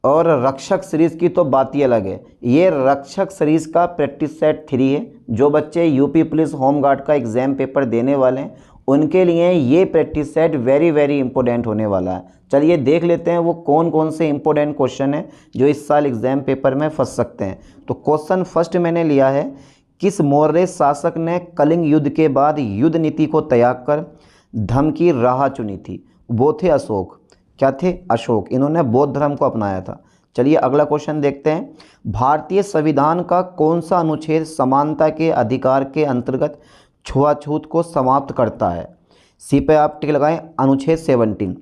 और रक्षक सीरीज़ की तो बात ही अलग है। ये रक्षक सीरीज़ का प्रैक्टिस सेट 3 है। जो बच्चे यूपी पुलिस होमगार्ड का एग्ज़ाम पेपर देने वाले हैं उनके लिए ये practice set very very important होने वाला है। चलिए देख लेते हैं वो कौन कौन से इंपॉर्टेंट क्वेश्चन हैं जो इस साल एग्ज़ाम पेपर में फंस सकते हैं। तो क्वेश्चन फर्स्ट मैंने लिया है, किस मौर्य शासक ने कलिंग युद्ध के बाद युद्ध नीति को त्याग कर धर्म की राह चुनी थी? वो थे अशोक। क्या थे? अशोक। इन्होंने बौद्ध धर्म को अपनाया था। चलिए अगला क्वेश्चन देखते हैं, भारतीय संविधान का कौन सा अनुच्छेद समानता के अधिकार के अंतर्गत छुआछूत को समाप्त करता है? सी पे आप टिक लगाएं, अनुच्छेद 17।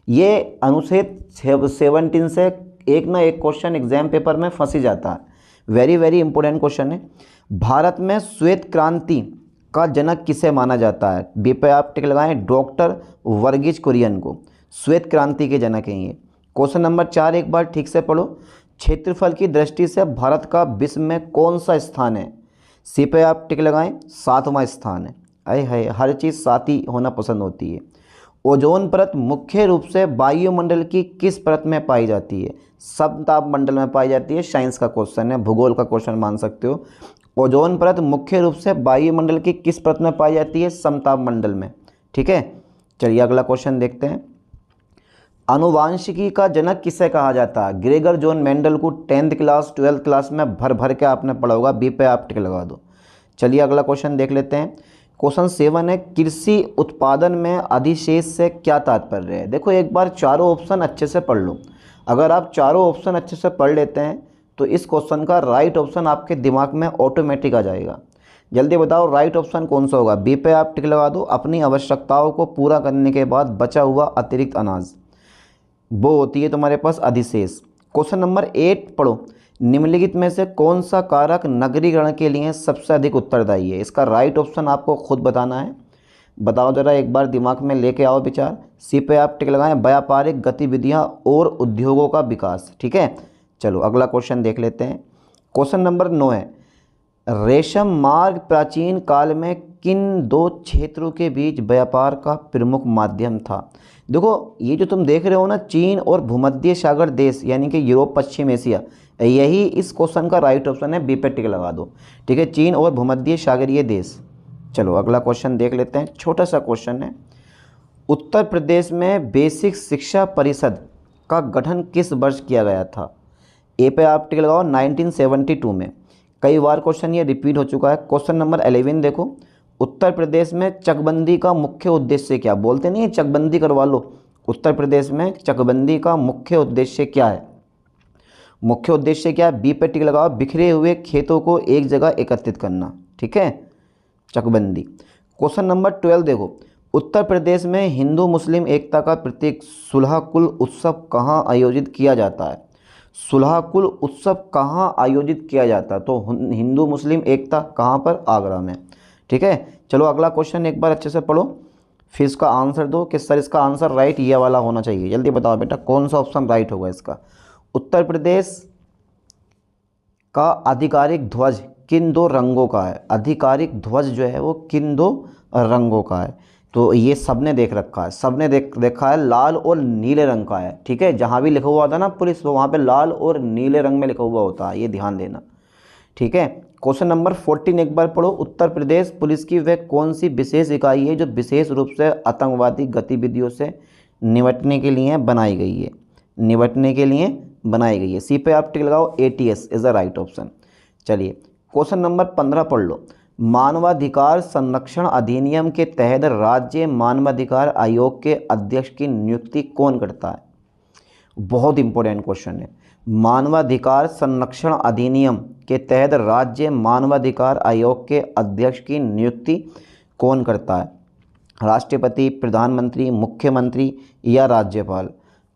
ये अनुच्छेद 17 से एक ना एक क्वेश्चन एग्जाम पेपर में फंसी जाता है। वेरी वेरी इंपॉर्टेंट क्वेश्चन है। भारत में श्वेत क्रांति का जनक किसे माना जाता है? बी पे आप टिक लगाएं, डॉक्टर वर्गीज कुरियन को। श्वेत क्रांति के जनक हैं ये। क्वेश्चन नंबर 4 एक बार ठीक से पढ़ो, क्षेत्रफल की दृष्टि से भारत का विश्व में कौन सा स्थान है? सी पे आप टिक लगाएं, 7वां स्थान है। अरे है, हर चीज़ 7 ही होना पसंद होती है। ओजोन परत मुख्य रूप से वायुमंडल की किस परत में पाई जाती है? समताप मंडल में पाई जाती है। साइंस का क्वेश्चन है, भूगोल का क्वेश्चन मान सकते हो। ओजोन परत मुख्य रूप से वायुमंडल की किस परत में पाई जाती है? समताप मंडल में। ठीक है, चलिए अगला क्वेश्चन देखते हैं, आनुवांशिकी का जनक किसे कहा जाता है? ग्रेगर जॉन मेंडल को 10th क्लास 12th क्लास में भर भर के आपने पढ़ा होगा। बी पे आप टिक लगा दो। चलिए अगला क्वेश्चन देख लेते हैं। क्वेश्चन 7 है, कृषि उत्पादन में अधिशेष से क्या तात्पर्य है? देखो एक बार चारों ऑप्शन अच्छे से पढ़ लो। अगर आप चारों ऑप्शन अच्छे से पढ़ लेते हैं तो इस क्वेश्चन का राइट ऑप्शन आपके दिमाग में ऑटोमेटिक आ जाएगा। जल्दी बताओ राइट ऑप्शन कौन सा होगा? बी पे आप टिक लगा दो। अपनी आवश्यकताओं को पूरा करने के बाद बचा हुआ अतिरिक्त अनाज, वो होती है तुम्हारे पास अधिशेष। क्वेश्चन नंबर 8 पढ़ो, निम्नलिखित में से कौन सा कारक नगरीकरण के लिए सबसे अधिक उत्तरदायी है? इसका राइट ऑप्शन आपको खुद बताना है। बताओ जरा, एक बार दिमाग में लेके आओ विचार। सी पे आप टिक लगाएं, व्यापारिक गतिविधियां और उद्योगों का विकास। ठीक है, चलो अगला क्वेश्चन देख लेते हैं। क्वेश्चन नंबर 9 है, रेशम मार्ग प्राचीन काल में किन दो क्षेत्रों के बीच व्यापार का प्रमुख माध्यम था? देखो ये जो तुम देख रहे हो ना, चीन और भूमध्य सागर देश यानी कि यूरोप पश्चिम एशिया, यही इस क्वेश्चन का राइट ऑप्शन है। बी पे टिक लगा दो। ठीक है, चीन और भूमध्य सागरीय देश। चलो अगला क्वेश्चन देख लेते हैं, छोटा सा क्वेश्चन है, उत्तर प्रदेश में बेसिक शिक्षा परिषद का गठन किस वर्ष किया गया था? ए पे आप टिक लगाओ, 1972 में। कई बार क्वेश्चन ये रिपीट हो चुका है। क्वेश्चन नंबर 11 देखो, उत्तर प्रदेश में चकबंदी का मुख्य उद्देश्य क्या? बोलते नहीं चकबंदी करवा लो। उत्तर प्रदेश में चकबंदी का मुख्य उद्देश्य क्या है? मुख्य उद्देश्य क्या है? बी पे टिक लगाओ, बिखरे हुए खेतों को एक जगह एकत्रित करना। ठीक है, चकबंदी। क्वेश्चन नंबर 12 देखो, उत्तर प्रदेश में हिंदू मुस्लिम एकता का प्रतीक सुलह-कुल उत्सव कहाँ आयोजित किया जाता है? सुलह-कुल उत्सव कहाँ आयोजित किया जाता है? तो हिंदू मुस्लिम एकता कहाँ पर? आगरा में। ठीक है, चलो अगला क्वेश्चन एक बार अच्छे से पढ़ो, फिर इसका आंसर दो कि सर इसका आंसर राइट ये वाला होना चाहिए। जल्दी बताओ बेटा कौन सा ऑप्शन राइट होगा इसका? उत्तर प्रदेश का आधिकारिक ध्वज किन दो रंगों का है? आधिकारिक ध्वज जो है वो किन दो रंगों का है? तो ये सबने देख रखा है, सबने देखा है, लाल और नीले रंग का है। ठीक है, जहाँ भी लिखा हुआ था ना पुलिस, तो वहाँ पे लाल और नीले रंग में लिखा हुआ होता है, ये ध्यान देना। ठीक है, क्वेश्चन नंबर 14 एक बार पढ़ो, उत्तर प्रदेश पुलिस की वह कौन सी विशेष इकाई है जो विशेष रूप से आतंकवादी गतिविधियों से निपटने के लिए बनाई गई है? निपटने के लिए बनाई गई है। सी पे आप टिक लगाओ, ATS is the right option. चलिए क्वेश्चन नंबर 15 पढ़ लो, मानवाधिकार संरक्षण अधिनियम के तहत राज्य मानवाधिकार आयोग के अध्यक्ष की नियुक्ति कौन करता है? बहुत इंपॉर्टेंट क्वेश्चन है। मानवाधिकार संरक्षण अधिनियम के तहत राज्य मानवाधिकार आयोग के अध्यक्ष की नियुक्ति कौन करता है? राष्ट्रपति, प्रधानमंत्री, मुख्यमंत्री या राज्यपाल?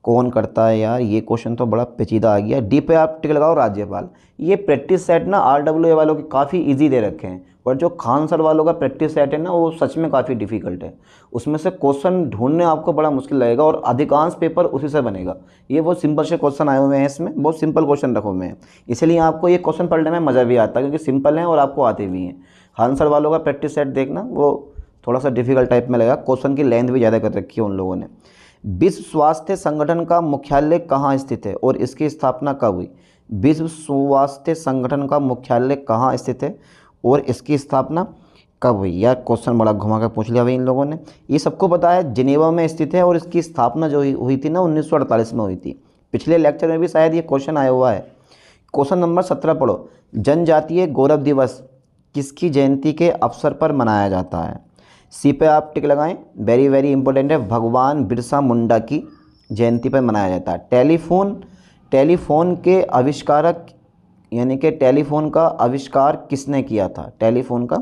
कौन करता है यार? ये क्वेश्चन तो बड़ा पेचीदा आ गया। डी पे आप टिक लगाओ, राज्यपाल। ये प्रैक्टिस सेट ना RWA वालों के काफ़ी इजी दे रखे हैं, और जो खान सर वालों का प्रैक्टिस सेट है ना वो सच में काफ़ी डिफिकल्ट है। उसमें से क्वेश्चन ढूंढने आपको बड़ा मुश्किल लगेगा और अधिकांश पेपर उसी से बनेगा। ये बहुत सिंपल से क्वेश्चन आए हुए हैं, इसमें बहुत सिंपल क्वेश्चन रखे हुए हैं, इसलिए आपको ये क्वेश्चन पढ़ने में मज़ा भी आता है क्योंकि सिंपल हैं और आपको आते भी हैं। खान सर वालों का प्रैक्टिस सेट देखना, वो थोड़ा सा डिफिकल्ट टाइप में लगेगा, क्वेश्चन की लेंथ भी ज़्यादा कर रखी है उन लोगों ने। विश्व स्वास्थ्य संगठन का मुख्यालय कहाँ स्थित है और इसकी स्थापना कब हुई? विश्व स्वास्थ्य संगठन का मुख्यालय कहाँ स्थित है और इसकी स्थापना कब हुई? यार क्वेश्चन बड़ा घुमा कर पूछ लिया भाई इन लोगों ने। ये सबको पता है जिनेवा में स्थित है और इसकी स्थापना जो हुई थी ना 1948 में हुई थी। पिछले लेक्चर में भी शायद ये क्वेश्चन आया हुआ है। क्वेश्चन नंबर 17 पढ़ो। जनजातीय गौरव दिवस किसकी जयंती के अवसर पर मनाया जाता है? सी पे आप टिक लगाएं, वेरी वेरी इंपॉर्टेंट है। भगवान बिरसा मुंडा की जयंती पर मनाया जाता है। टेलीफोन के आविष्कारक यानी कि टेलीफोन का आविष्कार किसने किया था? टेलीफोन का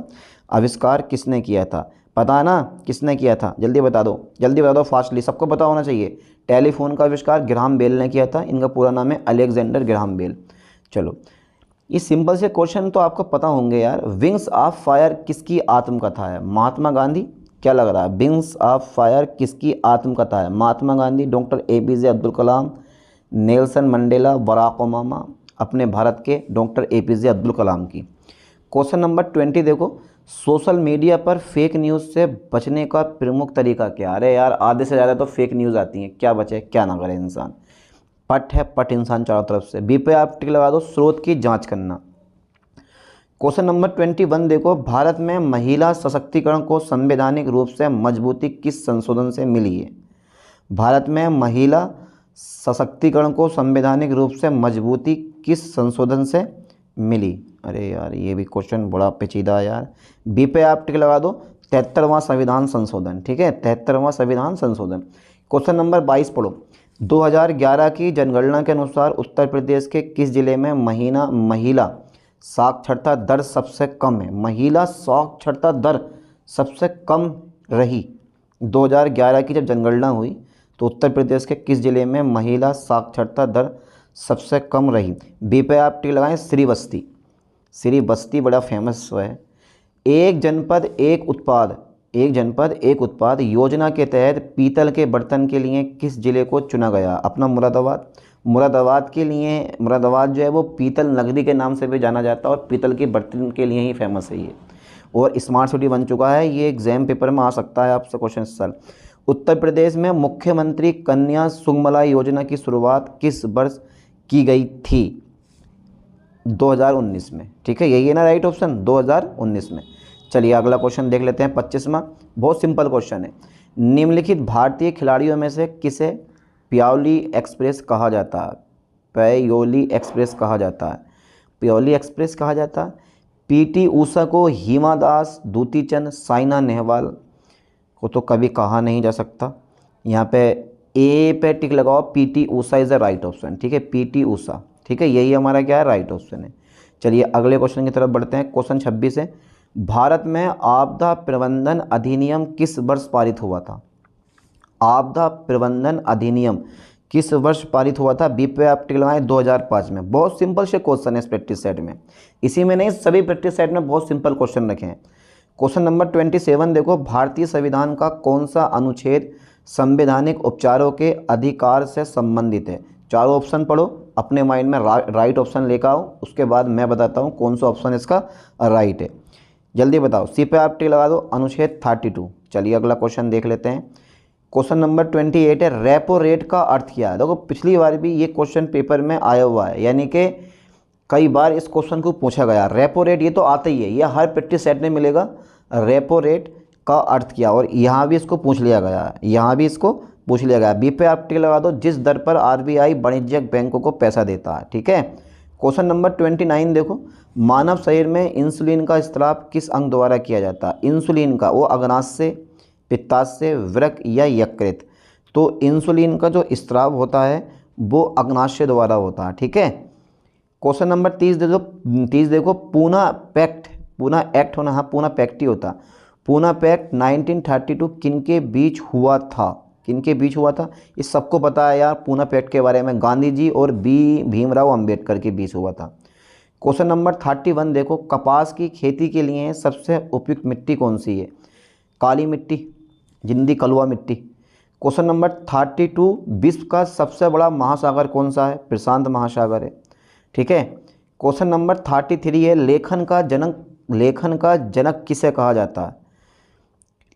आविष्कार किसने किया था? पता है ना किसने किया था? जल्दी बता दो फास्टली, सबको पता होना चाहिए। टेलीफोन का आविष्कार ग्राहम बेल ने किया था। इनका पूरा नाम है अलेक्जेंडर ग्राहम बेल। चलो ये सिंपल से क्वेश्चन तो आपको पता होंगे यार। विंग्स ऑफ फायर किसकी आत्मकथा है? महात्मा गांधी। क्या लग रहा है? विंग्स ऑफ फायर किसकी आत्मकथा है? Mahatma Gandhi, doctor APJ Abdul Kalam, Nelson Mandela, Barack Obama, अपने भारत के डॉक्टर APJ अब्दुल कलाम की। क्वेश्चन नंबर 20 देखो। सोशल मीडिया पर फेक न्यूज़ से बचने का प्रमुख तरीका क्या? अरे यार आधे से ज़्यादा तो फेक न्यूज़ आती हैं, क्या बचे क्या ना करे इंसान। पट है पट इंसान चारों तरफ से। बी पे आप टिक लगा दो, स्रोत की जांच करना। क्वेश्चन नंबर 21 देखो। भारत में महिला सशक्तिकरण को संवैधानिक रूप से मजबूती किस संशोधन से मिली है? भारत में महिला सशक्तिकरण को संवैधानिक रूप से मजबूती किस संशोधन से मिली? अरे यार ये भी क्वेश्चन बड़ा पेचीदा है यार। बी पे आप टिक लगा दो, 73वां संविधान संशोधन। ठीक है, 73वां संविधान संशोधन। क्वेश्चन नंबर 22 पढ़ो। 2011 की जनगणना के अनुसार उत्तर प्रदेश के किस जिले में महिला साक्षरता दर सबसे कम है? महिला साक्षरता दर सबसे कम रही। 2011 की जब जनगणना हुई तो उत्तर प्रदेश के किस जिले में महिला साक्षरता दर सबसे कम रही? बी पे आप टिक लगाएं, श्रीबस्ती बड़ा फेमस है। एक जनपद एक उत्पाद योजना के तहत पीतल के बर्तन के लिए किस जिले को चुना गया? अपना मुरादाबाद के लिए। मुरादाबाद जो है वो पीतल नगरी के नाम से भी जाना जाता है और पीतल के बर्तन के लिए ही फेमस है ये, और स्मार्ट सिटी बन चुका है। ये एग्जाम पेपर में आ सकता है आपसे क्वेश्चन इस साल। उत्तर प्रदेश में मुख्यमंत्री कन्या सुगमला योजना की शुरुआत किस वर्ष की गई थी? 2019 में। ठीक है, यही है ना राइट ऑप्शन, 2019 में। चलिए अगला क्वेश्चन देख लेते हैं, 25वां। बहुत सिंपल क्वेश्चन है। निम्नलिखित भारतीय खिलाड़ियों में से किसे प्योली एक्सप्रेस कहा जाता है? प्योली एक्सप्रेस कहा जाता है। PT ऊषा को, हिमा दास, दूती चंद, साइना नेहवाल को तो कभी कहा नहीं जा सकता। यहाँ पे ए पे टिक लगाओ, PT Usha is the right option. ठीक है, PT ऊषा। ठीक है, यही हमारा क्या है राइट ऑप्शन है। चलिए अगले क्वेश्चन की तरफ बढ़ते हैं। क्वेश्चन 26 है। भारत में आपदा प्रबंधन अधिनियम किस वर्ष पारित हुआ था? आपदा प्रबंधन अधिनियम किस वर्ष पारित हुआ था? बी पे आप टिक लगाएं, 2005 में। बहुत सिंपल से क्वेश्चन है इस प्रैक्टिस सेट में, इसी में नहीं सभी प्रैक्टिस सेट में बहुत सिंपल क्वेश्चन रखे हैं। क्वेश्चन नंबर 27 देखो। भारतीय संविधान का कौन सा अनुच्छेद संवैधानिक उपचारों के अधिकार से संबंधित है? चारों ऑप्शन पढ़ो, अपने माइंड में राइट ऑप्शन लेकर आओ, उसके बाद मैं बताता हूँ कौन सा ऑप्शन इसका राइट है। जल्दी बताओ, सी पे आप टिक लगा दो, अनुच्छेद 32। चलिए अगला क्वेश्चन देख लेते हैं। क्वेश्चन नंबर 28 है। रेपो रेट का अर्थ क्या है? देखो पिछली बार भी ये क्वेश्चन पेपर में आया हुआ है, यानी कि कई बार इस क्वेश्चन को पूछा गया। रेपो रेट ये तो आता ही है, ये हर प्रैक्टिस सेट में मिलेगा। रेपो रेट का अर्थ क्या, और यहाँ भी इसको पूछ लिया गया। बी पे आप टिक लगा दो, जिस दर पर RBI वाणिज्यिक बैंकों को पैसा देता है। ठीक है। क्वेश्चन नंबर 29 देखो। मानव शरीर में इंसुलिन का स्त्राव किस अंग द्वारा किया जाता है? इंसुलिन का वो अग्नाशय, पित्ताशय, वृक्क या यकृत? तो इंसुलिन का जो स्त्राव होता है वो अग्नाशय द्वारा होता है। ठीक है। क्वेश्चन नंबर 30 देखो। पूना एक्ट होना, हाँ पूना पैक्ट ही होता। पूना पैक्ट 1932 किनके बीच हुआ था? इस सबको पता है यार पूना पैक्ट के बारे में, गांधी जी और भीमराव अंबेडकर के बीच हुआ था। क्वेश्चन नंबर 31 देखो। कपास की खेती के लिए सबसे उपयुक्त मिट्टी कौन सी है? काली मिट्टी, जिंदी कलवा मिट्टी। Question number 32। विश्व का सबसे बड़ा महासागर कौन सा है? प्रशांत महासागर है। ठीक है। क्वेश्चन नंबर 33 है। लेखन का जनक किसे कहा जाता है?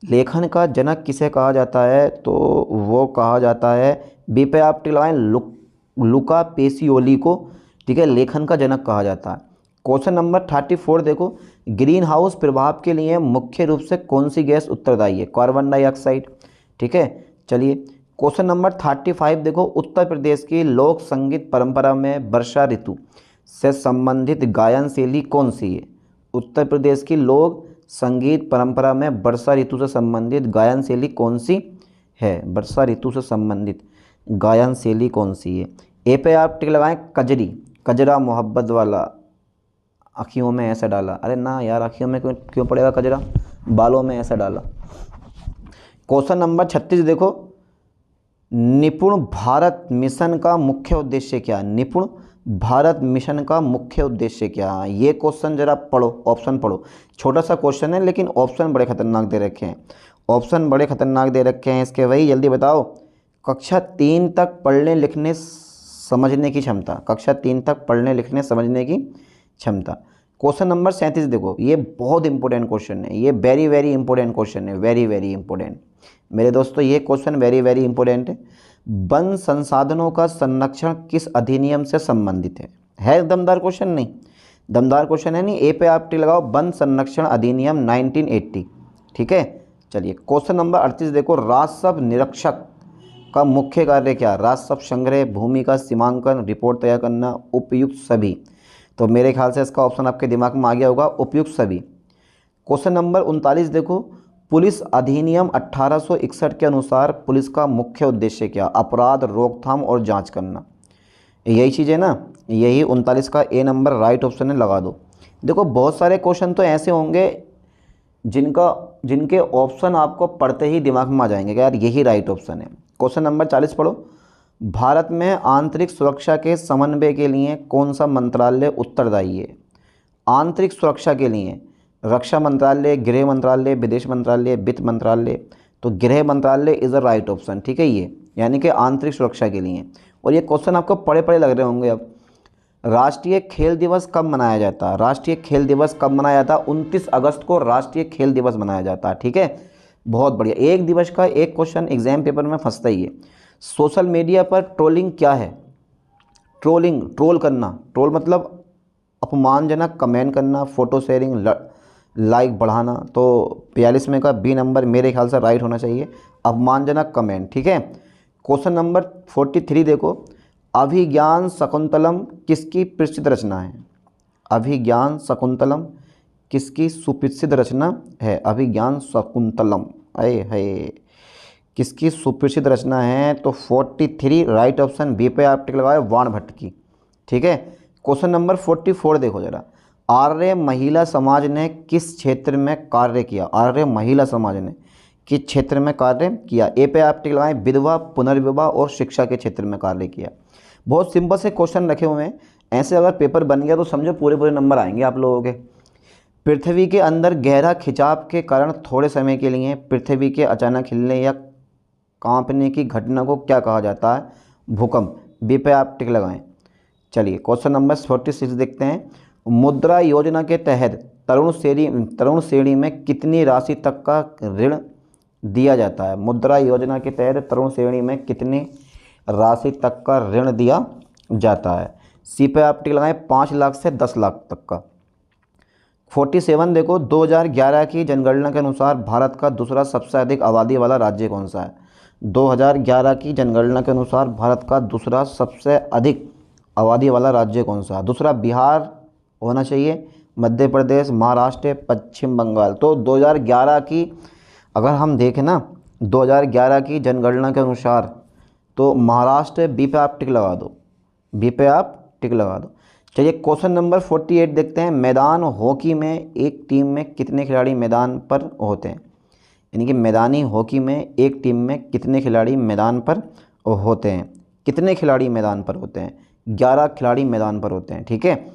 लेखन का जनक किसे कहा जाता है, तो वो कहा जाता है, बी पे आप टिक लगाएं, लुका पेसियोली को, ठीक है, लेखन का जनक कहा जाता है। क्वेश्चन नंबर 34 देखो, ग्रीन हाउस प्रभाव के लिए मुख्य रूप से कौन सी गैस उत्तरदायी है, कार्बन डाइऑक्साइड, ठीक है। चलिए क्वेश्चन नंबर 35 देखो, उत्तर प्रदेश की लोक संगीत परंपरा में वर्षा ऋतु से संबंधित गायन शैली कौन सी है। उत्तर प्रदेश की लोक संगीत परंपरा में वर्षा ऋतु से संबंधित गायन शैली कौन सी है, वर्षा ऋतु से संबंधित गायन शैली कौन सी है। ए पे आप टिक लगाएं, कजरी, कजरा मोहब्बत वाला, आँखियों में ऐसा डाला, अरे ना यार, आँखियों में क्यों क्यों पड़ेगा कजरा, बालों में ऐसा डाला। क्वेश्चन नंबर 36 देखो, निपुण भारत मिशन का मुख्य उद्देश्य क्या है, निपुण भारत मिशन का मुख्य उद्देश्य क्या है। ये क्वेश्चन जरा पढ़ो, ऑप्शन पढ़ो, छोटा सा क्वेश्चन है लेकिन ऑप्शन बड़े खतरनाक दे रखे हैं, ऑप्शन बड़े खतरनाक दे रखे हैं इसके, वही जल्दी बताओ। कक्षा 3 तक पढ़ने लिखने समझने की क्षमता, कक्षा 3 तक पढ़ने लिखने समझने की क्षमता। क्वेश्चन नंबर 37 देखो, ये बहुत इंपॉर्टेंट क्वेश्चन है, ये वेरी वेरी इंपॉर्टेंट क्वेश्चन है, वेरी वेरी इंपॉर्टेंट मेरे दोस्तों, ये क्वेश्चन वेरी वेरी इंपॉर्टेंट है। वन संसाधनों का संरक्षण किस अधिनियम से संबंधित है दमदार क्वेश्चन, नहीं दमदार क्वेश्चन है नहीं। ए पे आप टिक लगाओ, वन संरक्षण अधिनियम 1980, ठीक है। चलिए क्वेश्चन नंबर 38 देखो, राजस्व निरीक्षक का मुख्य कार्य क्या, राजस्व संग्रह, भूमि का सीमांकन, रिपोर्ट तैयार करना, उपयुक्त सभी। तो मेरे ख्याल से इसका ऑप्शन आपके दिमाग में आ गया होगा, उपयुक्त सभी। क्वेश्चन नंबर 39 देखो, पुलिस अधिनियम 1861 के अनुसार पुलिस का मुख्य उद्देश्य क्या, अपराध रोकथाम और जांच करना, यही चीज़ है ना, यही 39 का ए नंबर राइट ऑप्शन है, लगा दो। देखो बहुत सारे क्वेश्चन तो ऐसे होंगे जिनके ऑप्शन आपको पढ़ते ही दिमाग में आ जाएंगे कि यार यही राइट ऑप्शन है। क्वेश्चन नंबर 40 पढ़ो, भारत में आंतरिक सुरक्षा के समन्वय के लिए कौन सा मंत्रालय उत्तरदायी है। आंतरिक सुरक्षा के लिए रक्षा मंत्रालय, गृह मंत्रालय, विदेश मंत्रालय, वित्त मंत्रालय। तो गृह मंत्रालय इज़ अ राइट ऑप्शन, ठीक है, ये यानी कि आंतरिक सुरक्षा के लिए। और ये क्वेश्चन आपको पढ़े पढ़े लग रहे होंगे। अब राष्ट्रीय खेल दिवस कब मनाया जाता है, राष्ट्रीय खेल दिवस कब मनाया जाता है, 29 अगस्त को राष्ट्रीय खेल दिवस मनाया जाता है, ठीक है। बहुत बढ़िया, एक दिवस का एक क्वेश्चन एग्जाम पेपर में फंसता ही है। सोशल मीडिया पर ट्रोलिंग क्या है, ट्रोलिंग, ट्रोल करना, ट्रोल मतलब अपमानजनक कमेंट करना, फोटो शेयरिंग, लाइक बढ़ाना। तो 42 में का बी नंबर मेरे ख्याल से राइट होना चाहिए, अपमानजनक कमेंट, ठीक है। क्वेश्चन नंबर 43 देखो, अभिज्ञान शकुंतलम किसकी प्रसिद्ध रचना है, अभिज्ञान शकुंतलम किसकी सुप्रसिद्ध रचना है, अभिज्ञान शकुंतलम अये है किसकी सुप्रसिद्ध रचना है। तो 43 राइट ऑप्शन, बी पे आप टिक लगाए, वाण भट्ट की, ठीक है। क्वेश्चन नंबर 44 देखो जरा, आर्य महिला समाज ने किस क्षेत्र में कार्य किया, आर्य महिला समाज ने किस क्षेत्र में कार्य किया। ए पे आप टिक लगाएं, विधवा, पुनर्विवाह और शिक्षा के क्षेत्र में कार्य किया। बहुत सिंपल से क्वेश्चन रखे हुए हैं, ऐसे अगर पेपर बन गया तो समझो पूरे पूरे नंबर आएंगे आप लोगों के। पृथ्वी के अंदर गहरा खिंचाव के कारण थोड़े समय के लिए पृथ्वी के अचानक हिलने या कांपने की घटना को क्या कहा जाता है, भूकंप। बी पे आप टिक लगाएं। चलिए क्वेश्चन नंबर 46 देखते हैं, मुद्रा योजना के तहत तरुण श्रेणी में कितनी राशि तक का ऋण दिया जाता है। मुद्रा योजना के तहत तरुण श्रेणी में कितनी राशि तक का ऋण दिया जाता है। सी पे आप टिक लगाएं, 5 लाख से 10 लाख तक का। 47 देखो, 2011 की जनगणना के अनुसार भारत का दूसरा सबसे अधिक आबादी वाला राज्य कौन सा है। 2011 की जनगणना के अनुसार भारत का दूसरा सबसे अधिक आबादी वाला राज्य कौन सा है। दूसरा बिहार होना चाहिए, मध्य प्रदेश, महाराष्ट्र, पश्चिम बंगाल। तो 2011 की अगर हम देखें ना, 2011 की जनगणना के अनुसार तो महाराष्ट्र, बी पे आप टिक लगा दो, बी पे आप टिक लगा दो। चलिए क्वेश्चन नंबर 48 देखते हैं, मैदान हॉकी में एक टीम में कितने खिलाड़ी मैदान पर होते हैं, यानी कि मैदानी हॉकी में एक टीम में कितने खिलाड़ी मैदान पर होते हैं, कितने खिलाड़ी मैदान पर होते हैं, 11 खिलाड़ी मैदान पर होते हैं, ठीक है।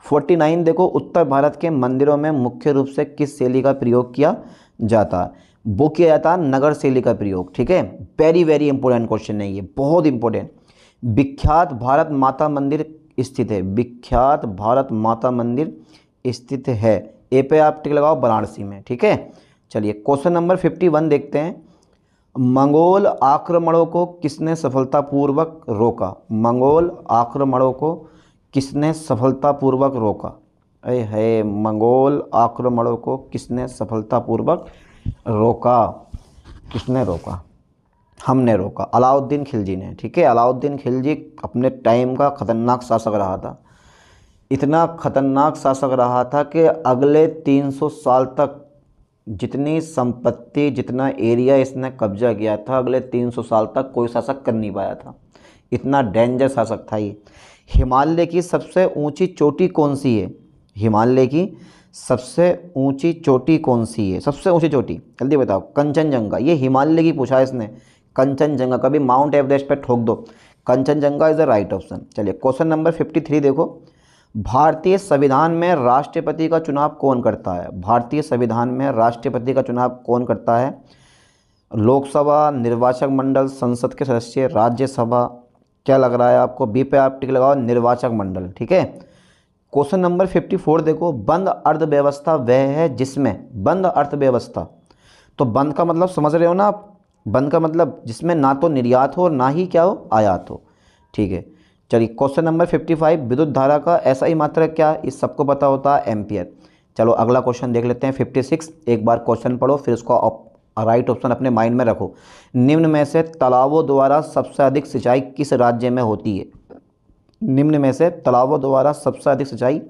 49 देखो, उत्तर भारत के मंदिरों में मुख्य रूप से किस शैली का प्रयोग किया जाता है। वो किया जाता है नगर शैली का प्रयोग, ठीक है। वेरी वेरी इंपॉर्टेंट क्वेश्चन है ये, बहुत इंपॉर्टेंट। विख्यात भारत माता मंदिर स्थित है, विख्यात भारत माता मंदिर स्थित है। ए पे आप टिक लगाओ, वाराणसी में, ठीक है। चलिए क्वेश्चन नंबर 51 देखते हैं। मंगोल आक्रमणों को किसने सफलतापूर्वक रोका? मंगोल आक्रमणों को किसने सफलतापूर्वक रोका? अरे है, मंगोल आक्रमणों को किसने सफलतापूर्वक रोका? किसने रोका? हमने रोका, अलाउद्दीन खिलजी ने। ठीक है, अलाउद्दीन खिलजी अपने टाइम का खतरनाक शासक रहा था। इतना खतरनाक शासक रहा था कि अगले 300 साल तक जितनी संपत्ति, जितना एरिया इसने कब्जा किया था, अगले 300 साल तक कोई शासक कर नहीं पाया था। इतना डेंजर शासक था ये। हिमालय की सबसे ऊंची चोटी कौन सी है? हिमालय की सबसे ऊंची चोटी कौन सी है? सबसे ऊंची चोटी जल्दी बताओ। कंचनजंगा। ये हिमालय की पूछा है इसने, कंचनजंगा। कभी माउंट एवरेस्ट पे ठोक दो, Kanchenjunga is the right option. चलिए क्वेश्चन नंबर 53 देखो। भारतीय संविधान में राष्ट्रपति का चुनाव कौन करता है? भारतीय संविधान में राष्ट्रपति का चुनाव कौन करता है? लोकसभा, निर्वाचक मंडल, संसद के सदस्य, राज्यसभा? क्या लग रहा है आपको? बी पे आप टिक लगाओ, निर्वाचक मंडल। ठीक है। क्वेश्चन नंबर 54 देखो। बंद अर्थव्यवस्था वह है जिसमें, बंद अर्थव्यवस्था, तो बंद का मतलब समझ रहे हो ना आप? बंद का मतलब जिसमें ना तो निर्यात हो और ना ही क्या हो, आयात हो। ठीक है। चलिए क्वेश्चन नंबर 55। विद्युत धारा का SI मात्रक क्या? इस सबको पता होता है, एम्पियर। चलो अगला क्वेश्चन देख लेते हैं 56। एक बार क्वेश्चन पढ़ो, फिर उसको राइट ऑप्शन अपने माइंड में रखो। निम्न में से तालाबों द्वारा सबसे अधिक सिंचाई किस राज्य में होती है? निम्न में से तालाबों द्वारा सबसे अधिक सिंचाई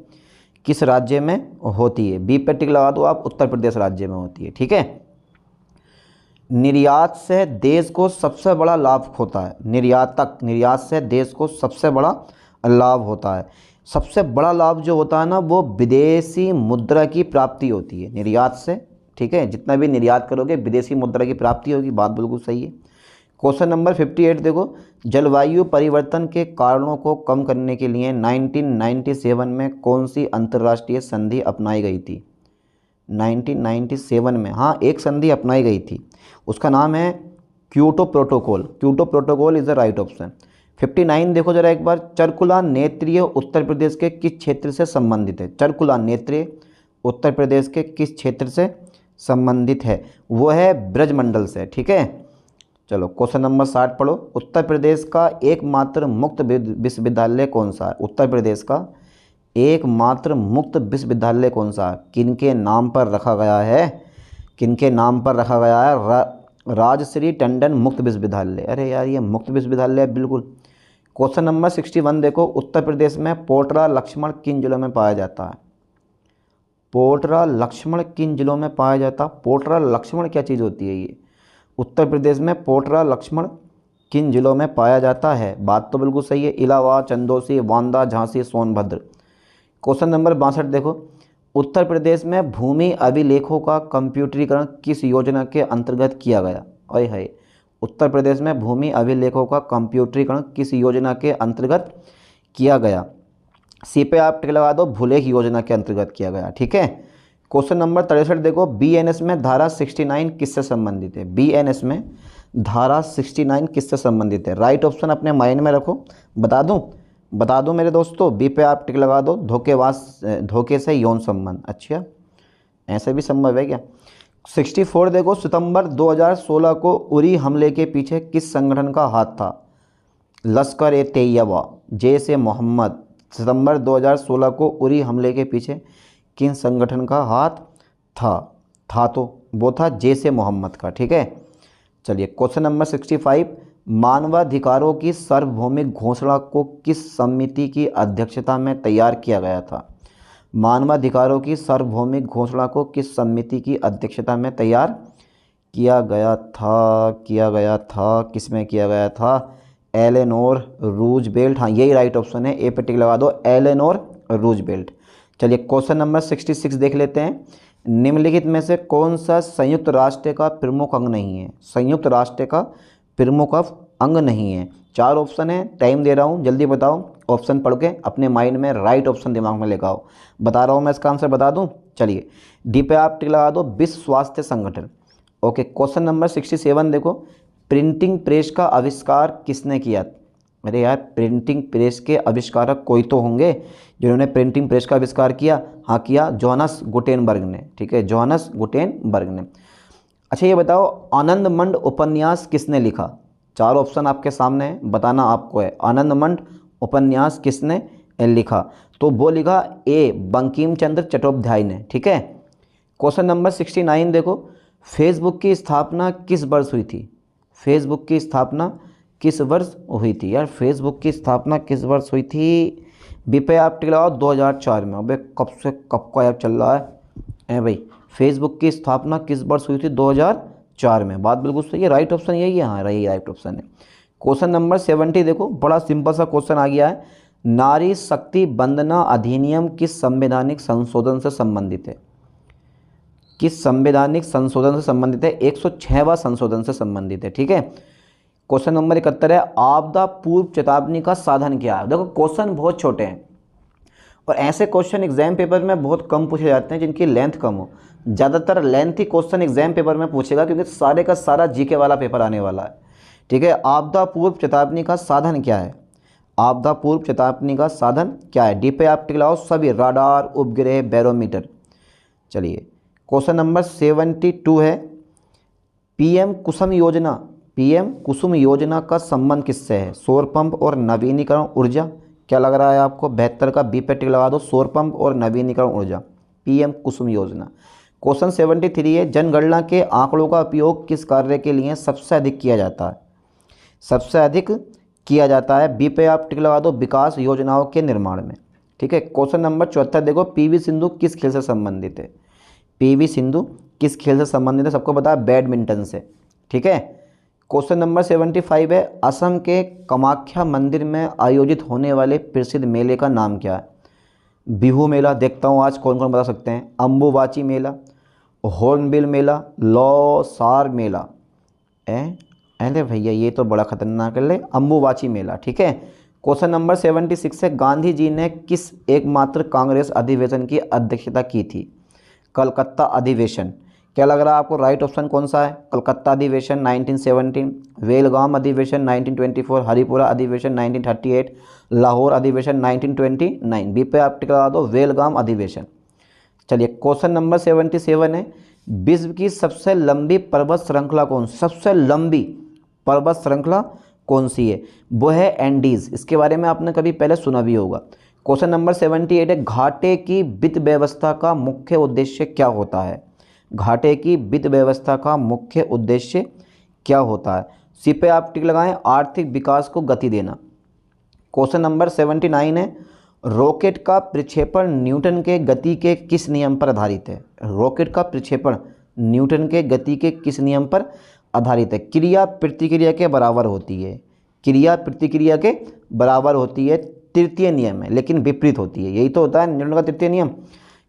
किस राज्य में होती है? बी पे टिक लगा दो आप, उत्तर प्रदेश राज्य में होती है। ठीक है। निर्यात से देश को सबसे बड़ा लाभ होता है। निर्यात से देश को सबसे बड़ा लाभ होता है। सबसे बड़ा लाभ जो होता है ना, वो विदेशी मुद्रा की प्राप्ति होती है निर्यात से। ठीक है, जितना भी निर्यात करोगे विदेशी मुद्रा की प्राप्ति होगी। बात बिल्कुल सही है। क्वेश्चन नंबर 58 देखो। जलवायु परिवर्तन के कारणों को कम करने के लिए 1997 में कौन सी अंतर्राष्ट्रीय संधि अपनाई गई थी? 1997 में, हाँ, एक संधि अपनाई गई थी, उसका नाम है Kyoto protocol. Kyoto protocol is the right option. 59 देखो जरा एक बार। चरकुला नेत्रिय उत्तर प्रदेश के किस क्षेत्र से संबंधित है? चरकुला नेत्रिय उत्तर प्रदेश के किस क्षेत्र से संबंधित है? वो है ब्रजमंडल से। ठीक है। चलो क्वेश्चन नंबर 60 पढ़ो। उत्तर प्रदेश का एकमात्र मुक्त विश्वविद्यालय कौन सा है? उत्तर प्रदेश का एकमात्र मुक्त विश्वविद्यालय कौन सा है? किनके नाम पर रखा गया है? किनके नाम पर रखा गया है? राजश्री टंडन मुक्त विश्वविद्यालय। अरे यार, ये मुक्त विश्वविद्यालय है बिल्कुल। क्वेश्चन नंबर 61 देखो। उत्तर प्रदेश में पोटरा लक्ष्मण किन जिलों में पाया जाता है? पोटरा लक्ष्मण किन जिलों में पाया जाता है? पोटरा लक्ष्मण क्या चीज़ होती है ये? उत्तर प्रदेश में पोटरा लक्ष्मण किन जिलों में पाया जाता है? बात तो बिल्कुल सही है। इलाहाबाद, चंदौसी, बांदा, झांसी, सोनभद्र। क्वेश्चन नंबर 62 देखो। उत्तर प्रदेश में भूमि अभिलेखों का कंप्यूटरीकरण किस योजना के अंतर्गत किया गया? अरे है, उत्तर प्रदेश में भूमि अभिलेखों का कंप्यूटरीकरण किस योजना के अंतर्गत किया गया? सी पे आप टिक लगा दो, भूलेख योजना के अंतर्गत किया गया। ठीक है। क्वेश्चन नंबर 63 देखो। BNS में धारा 69 किससे संबंधित है? BNS में धारा 69 किससे संबंधित है? राइट ऑप्शन अपने माइंड में रखो। बता दूं मेरे दोस्तों, बी पे आप टिक लगा दो। धोखे से यौन संबंध। अच्छा, ऐसे भी संभव है क्या? 64 देखो। सितंबर 2016 को उरी हमले के पीछे किस संगठन का हाथ था? लश्कर-ए-तैयबा, जैश-ए-मोहम्मद। सितंबर 2016 को उरी हमले के पीछे किन संगठन का हाथ था? तो वो था जैश-ए-मोहम्मद का। ठीक है। चलिए क्वेश्चन नंबर 65। मानवाधिकारों की सार्वभौमिक घोषणा को किस समिति की अध्यक्षता में तैयार किया गया था? मानवाधिकारों की सार्वभौमिक घोषणा को किस समिति की अध्यक्षता में तैयार किया गया था? किसमें किया गया था? Eleanor Roosevelt. हाँ, यही राइट ऑप्शन है। ए पे टिक लगा दो, एलेनोर रूजवेल्ट। चलिए क्वेश्चन नंबर 66 देख लेते हैं। निम्नलिखित में से कौन सा संयुक्त राष्ट्र का प्रमुख अंग नहीं है? संयुक्त राष्ट्र का प्रमुख अंग नहीं है। 4 ऑप्शन है, टाइम दे रहा हूँ, जल्दी बताओ। ऑप्शन पढ़ के अपने माइंड में राइट ऑप्शन दिमाग में लेकर आओ। बता रहा हूँ मैं, इसका आंसर बता दूँ। चलिए डी पे आप टिक लगा दो, विश्व स्वास्थ्य संगठन। ओके। क्वेश्चन नंबर 67 देखो। प्रिंटिंग प्रेस का आविष्कार किसने किया? अरे यार, प्रिंटिंग प्रेस के आविष्कारक कोई तो होंगे जिन्होंने प्रिंटिंग प्रेस का आविष्कार किया। हाँ, किया जोहानस गुटेनबर्ग ने। ठीक है, जोहानस गुटेनबर्ग ने। अच्छा ये बताओ, आनंद मंड उपन्यास किसने लिखा? चार ऑप्शन आपके सामने है, बताना आपको है। आनंद मंड उपन्यास किसने लिखा? तो वो लिखा ए बंकिम चंद्र चट्टोपाध्याय ने। ठीक है। क्वेश्चन नंबर 69 देखो, फेसबुक की स्थापना किस वर्ष हुई थी? फेसबुक की स्थापना किस वर्ष हुई थी? यार फेसबुक की स्थापना किस वर्ष हुई थी? बीपे आप टिक लगाओ 2004 में। अबे कब से कब का ऐप चल रहा है भाई। फेसबुक की स्थापना किस वर्ष हुई थी? 2004 में। बात बिल्कुल सही है, राइट ऑप्शन यही है। हाँ रही राइट ऑप्शन है। क्वेश्चन नंबर 70 देखो, बड़ा सिंपल सा क्वेश्चन आ गया है। नारी शक्ति वंदना अधिनियम किस संवैधानिक संशोधन से संबंधित है? किस संवैधानिक संशोधन से संबंधित है? 106वां संशोधन से संबंधित है। ठीक है। क्वेश्चन नंबर 71 है, आपदा पूर्व चेतावनी का साधन क्या है? देखो क्वेश्चन बहुत छोटे हैं और ऐसे क्वेश्चन एग्जाम पेपर में बहुत कम पूछे जाते हैं जिनकी लेंथ कम हो। ज़्यादातर लेंथी क्वेश्चन एग्जाम पेपर में पूछेगा क्योंकि सारे का सारा जीके वाला पेपर आने वाला है। ठीक है। आपदा पूर्व चेतावनी का साधन क्या है? आपदा पूर्व चेतावनी का साधन क्या है? डी पे आप टिक लगाओ सभी, राडार, उपग्रह, बैरोमीटर। चलिए क्वेश्चन नंबर 72 है, पीएम कुसुम योजना, पीएम कुसुम योजना का संबंध किससे है? सौर पंप और नवीनीकरण ऊर्जा। क्या लग रहा है आपको? 72 का बी पे टिक लगा दो, सौर पंप और नवीनीकरण ऊर्जा, पीएम कुसुम योजना। क्वेश्चन 73 है, जनगणना के आंकड़ों का उपयोग किस कार्य के लिए सबसे अधिक किया जाता है? सबसे अधिक किया जाता है, बी पे आप टिक लगा दो, विकास योजनाओं के निर्माण में। ठीक है। क्वेश्चन नंबर 74 देखो, पीवी सिंधु किस खेल से संबंधित है? पीवी सिंधु किस खेल से संबंधित है? सबको पता है, बैडमिंटन से। ठीक है। क्वेश्चन नंबर 75 है, असम के कामाख्या मंदिर में आयोजित होने वाले प्रसिद्ध मेले का नाम क्या है? बिहू मेला। देखता हूँ आज कौन कौन बता सकते हैं। अम्बुबाची मेला, हॉर्नबिल मेला, लौसार मेला। अरे भैया ये तो बड़ा खतरनाक है, ले अम्बुबाची मेला। ठीक है। क्वेश्चन नंबर 76 है, गांधी जी ने किस एकमात्र कांग्रेस अधिवेशन की अध्यक्षता की थी? कलकत्ता अधिवेशन। क्या लग रहा है आपको? राइट ऑप्शन कौन सा है? कलकत्ता अधिवेशन 1917, बेलगाम अधिवेशन 1924, हरिपुरा अधिवेशन 1938, लाहौर अधिवेशन 1929। बी पे आप टिक लगा दो, बेलगाम अधिवेशन। चलिए क्वेश्चन नंबर 77 है, विश्व की सबसे लंबी पर्वत श्रृंखला कौन? सबसे लंबी पर्वत श्रृंखला कौन सी है? वो है एंडीज। इसके बारे में आपने कभी पहले सुना भी होगा। क्वेश्चन नंबर 78 है, घाटे की वित्त व्यवस्था का मुख्य उद्देश्य क्या होता है? घाटे की वित्त व्यवस्था का मुख्य उद्देश्य क्या होता है? सी पे आप टिक लगाएं, आर्थिक विकास को गति देना। क्वेश्चन नंबर 79 है, रॉकेट का प्रक्षेपण न्यूटन के गति के किस नियम पर आधारित है? रॉकेट का प्रक्षेपण न्यूटन के गति के किस नियम पर आधारित है? क्रिया प्रतिक्रिया के बराबर होती है। क्रिया प्रतिक्रिया के बराबर होती है, तृतीय नियम है, लेकिन विपरीत होती है। यही तो होता है न्यूटन का तृतीय नियम।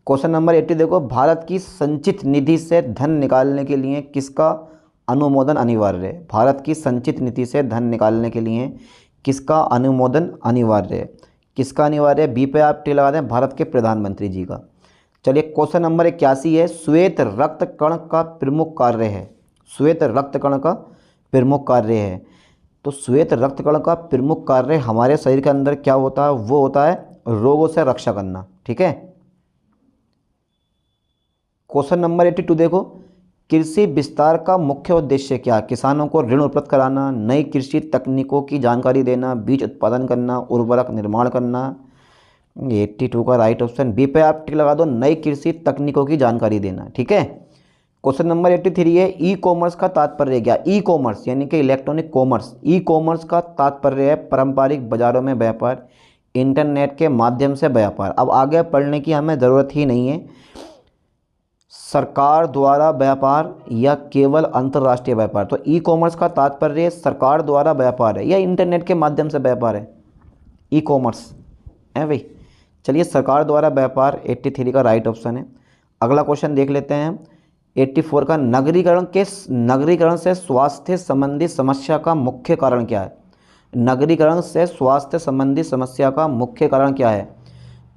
क्वेश्चन नंबर 80 देखो, भारत की संचित निधि से धन निकालने के लिए किसका अनुमोदन अनिवार्य है? भारत की संचित निधि से धन निकालने के लिए किसका अनुमोदन अनिवार्य है? किसका अनिवार्य है? बी पे आप टिक लगा दें, भारत के प्रधानमंत्री जी का। चलिए क्वेश्चन नंबर 81 है, श्वेत रक्त कण का प्रमुख कार्य है? श्वेत रक्त कण का प्रमुख कार्य है, तो श्वेत रक्त कण का प्रमुख कार्य हमारे शरीर के अंदर क्या होता है? वो होता है रोगों से रक्षा करना। ठीक है। क्वेश्चन नंबर 82 देखो, कृषि विस्तार का मुख्य उद्देश्य क्या? किसानों को ऋण उपलब्ध कराना, नई कृषि तकनीकों की जानकारी देना, बीज उत्पादन करना, उर्वरक निर्माण करना। 82 का राइट ऑप्शन बी पे आप टिक लगा दो, नई कृषि तकनीकों की जानकारी देना। ठीक है। क्वेश्चन नंबर 83 है, ई कॉमर्स का तात्पर्य क्या? ई कॉमर्स यानी कि इलेक्ट्रॉनिक कॉमर्स। ई कॉमर्स का तात्पर्य है पारंपरिक बाजारों में व्यापार, इंटरनेट के माध्यम से व्यापार। अब आगे पढ़ने की हमें ज़रूरत ही नहीं है। सरकार द्वारा व्यापार या केवल अंतर्राष्ट्रीय व्यापार? तो ई कॉमर्स का तात्पर्य सरकार द्वारा व्यापार है या इंटरनेट के माध्यम से व्यापार है? ई कॉमर्स है भाई। चलिए सरकार द्वारा व्यापार 83 का राइट ऑप्शन है। अगला क्वेश्चन देख लेते हैं 84 का, नगरीकरण से स्वास्थ्य संबंधी समस्या का मुख्य कारण क्या है? नगरीकरण से स्वास्थ्य संबंधी समस्या का मुख्य कारण क्या है?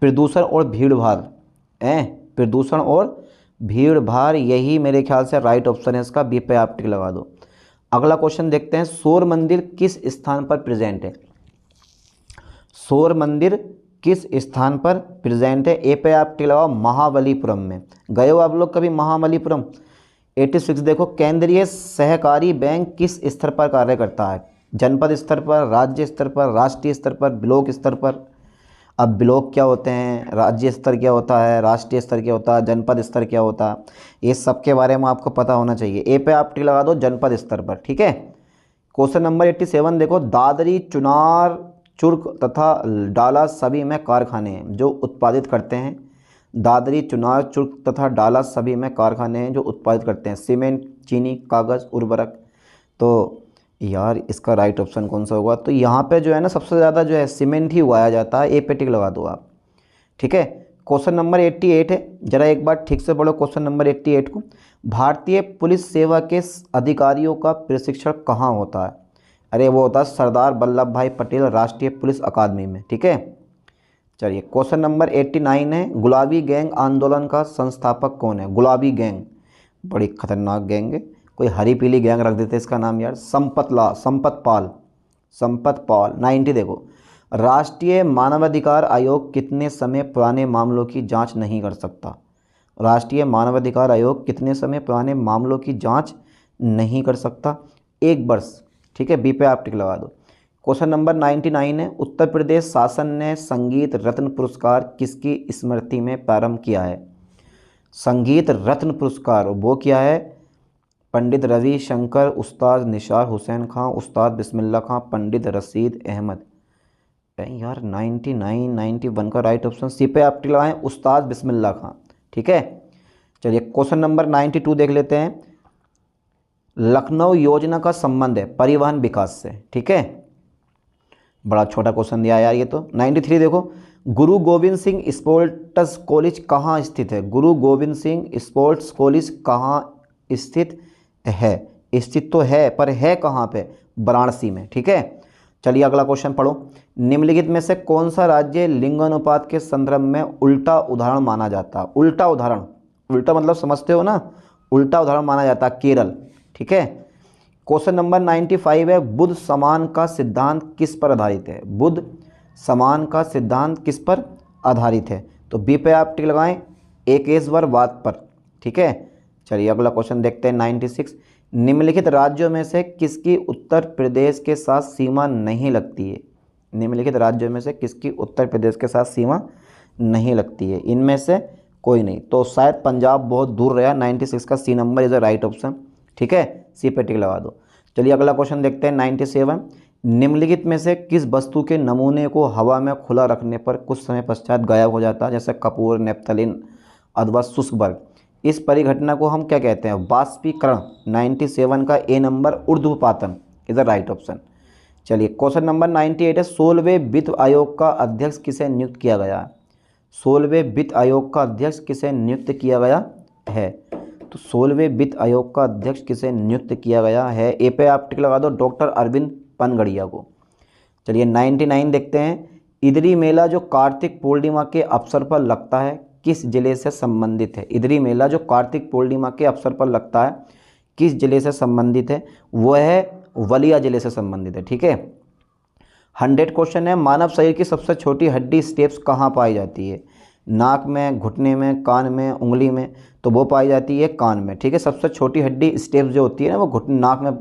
प्रदूषण और भीड़भाड़। प्रदूषण और भीड़ भाड़, यही मेरे ख्याल से राइट ऑप्शन है इसका। बी पे आप टिक लगा दो। अगला क्वेश्चन देखते हैं, सौर मंदिर किस स्थान पर प्रेजेंट है? सौर मंदिर किस स्थान पर प्रेजेंट है? ए पे आप टिक लगाओ, महाबलीपुरम में। गए हो आप लोग कभी महाबलीपुरम? 86 देखो, केंद्रीय सहकारी बैंक किस स्तर पर कार्य करता है? जनपद स्तर पर, राज्य स्तर पर, राष्ट्रीय स्तर पर, ब्लॉक स्तर पर। अब ब्लॉक क्या होते हैं, राज्य स्तर क्या होता है, राष्ट्रीय स्तर क्या होता है, जनपद स्तर क्या होता है, ये सब के बारे में आपको पता होना चाहिए। ए पे आप टिक लगा दो, जनपद स्तर पर। ठीक है। क्वेश्चन नंबर 87 देखो, दादरी, चुनार, चुर्क तथा डाला सभी में कारखाने हैं जो उत्पादित करते हैं। दादरी, चुनार, चुर्क तथा डाला सभी में कारखाने हैं जो उत्पादित करते हैं सीमेंट, चीनी, कागज़, उर्वरक। तो यार इसका राइट ऑप्शन कौन सा होगा? तो यहाँ पे जो है ना, सबसे ज़्यादा जो है सीमेंट ही उगाया जाता है। ए पे टिक लगा दो आप। ठीक है। क्वेश्चन नंबर 88 है, जरा एक बार ठीक से पढ़ो क्वेश्चन नंबर 88 को। भारतीय पुलिस सेवा के अधिकारियों का प्रशिक्षण कहाँ होता है? अरे वो होता है सरदार वल्लभ भाई पटेल राष्ट्रीय पुलिस अकादमी में। ठीक है। चलिए क्वेश्चन नंबर 89 है, गुलाबी गैंग आंदोलन का संस्थापक कौन है? गुलाबी गैंग बड़ी खतरनाक गैंग है, कोई हरी पीली गैंग रख देते इसका नाम यार। संपत पाल। 90 देखो, राष्ट्रीय मानवाधिकार आयोग कितने समय पुराने मामलों की जांच नहीं कर सकता? राष्ट्रीय मानवाधिकार आयोग कितने समय पुराने मामलों की जांच नहीं कर सकता? 1 वर्ष। ठीक है। बी पे आप टिक लगा दो। क्वेश्चन नंबर 99 है, उत्तर प्रदेश शासन ने संगीत रत्न पुरस्कार किसकी स्मृति में प्रारंभ किया है? संगीत रत्न पुरस्कार वो क्या है? पंडित रवि शंकर, उस्ताद निसार हुसैन खां, उस्ताद बिस्मिल्लाह खां, पंडित रशीद अहमद। यार 99, 91 का राइट ऑप्शन सी पे आप टिक लगाएं, उस्ताद बिस्मिल्लाह खां। ठीक है। चलिए क्वेश्चन नंबर 92 देख लेते हैं। लखनऊ योजना का संबंध है परिवहन विकास से। ठीक है। बड़ा छोटा क्वेश्चन दिया यार ये तो। 93 देखो, गुरु गोविंद सिंह स्पोर्ट्स कॉलेज कहाँ स्थित है? गुरु गोविंद सिंह स्पोर्ट्स कॉलेज कहाँ स्थित है? स्थित तो है, पर है कहाँ पे? वाराणसी में। ठीक है। चलिए अगला क्वेश्चन पढ़ो। निम्नलिखित में से कौन सा राज्य लिंगानुपात के संदर्भ में उल्टा उदाहरण माना जाता है? उल्टा उदाहरण, उल्टा मतलब समझते हो ना, उल्टा उदाहरण माना जाता है केरल। ठीक है। क्वेश्चन नंबर 95 है, बुद्ध समान का सिद्धांत किस पर आधारित है? बुद्ध समान का सिद्धांत किस पर आधारित है? तो बी पे आप टिक लगाएं, एकेश्वरवाद पर। ठीक है। चलिए अगला क्वेश्चन देखते हैं 96। निम्नलिखित राज्यों में से किसकी उत्तर प्रदेश के साथ सीमा नहीं लगती है? निम्नलिखित राज्यों में से किसकी उत्तर प्रदेश के साथ सीमा नहीं लगती है? इनमें से कोई नहीं, तो शायद पंजाब बहुत दूर रहा। 96 का C number is the right option. ठीक है। सी पे टिक लगा दो। चलिए अगला क्वेश्चन देखते हैं 97। निम्नलिखित में से किस वस्तु के नमूने को हवा में खुला रखने पर कुछ समय पश्चात गायब हो जाता है? जैसे कपूर, नेप्थलीन अथवा शुष्क बर्फ। इस परिघटना को हम क्या कहते हैं? वाष्पीकरण। 97 का ए नंबर ऊर्ध्वपातन इज द राइट ऑप्शन। चलिए क्वेश्चन नंबर 98 है, 16वें वित्त आयोग का अध्यक्ष किसे नियुक्त किया गया है? 16वें वित्त आयोग का अध्यक्ष किसे नियुक्त किया गया है? तो 16वें वित्त आयोग का अध्यक्ष किसे नियुक्त किया गया है? ए पे आप टिक लगा दो, डॉक्टर अरविंद पनगड़िया को। चलिए 99 देखते हैं। इदरी मेला जो कार्तिक पूर्णिमा के अवसर पर लगता है किस जिले से संबंधित है? इदरी मेला जो कार्तिक पूर्णिमा के अवसर पर लगता है किस जिले से संबंधित है? वह है बलिया जिले से संबंधित है। ठीक है। 100 क्वेश्चन है, मानव शरीर की सबसे छोटी हड्डी स्टेप्स कहाँ पाई जाती है? नाक में, घुटने में, कान में, उंगली में। तो वो पाई जाती है कान में। ठीक है। सबसे छोटी हड्डी स्टेप्स जो होती है ना, वो घुटने, नाक में,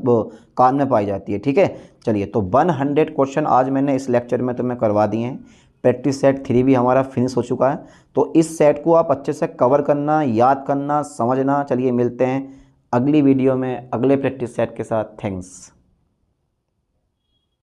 कान में पाई जाती है। ठीक है। चलिए तो 100 क्वेश्चन आज मैंने इस लेक्चर में तुम्हें करवा दिए हैं। प्रैक्टिस सेट 3 भी हमारा फिनिश हो चुका है। तो इस सेट को आप अच्छे से कवर करना, याद करना, समझना। चलिए मिलते हैं अगली वीडियो में अगले प्रैक्टिस सेट के साथ। थैंक्स।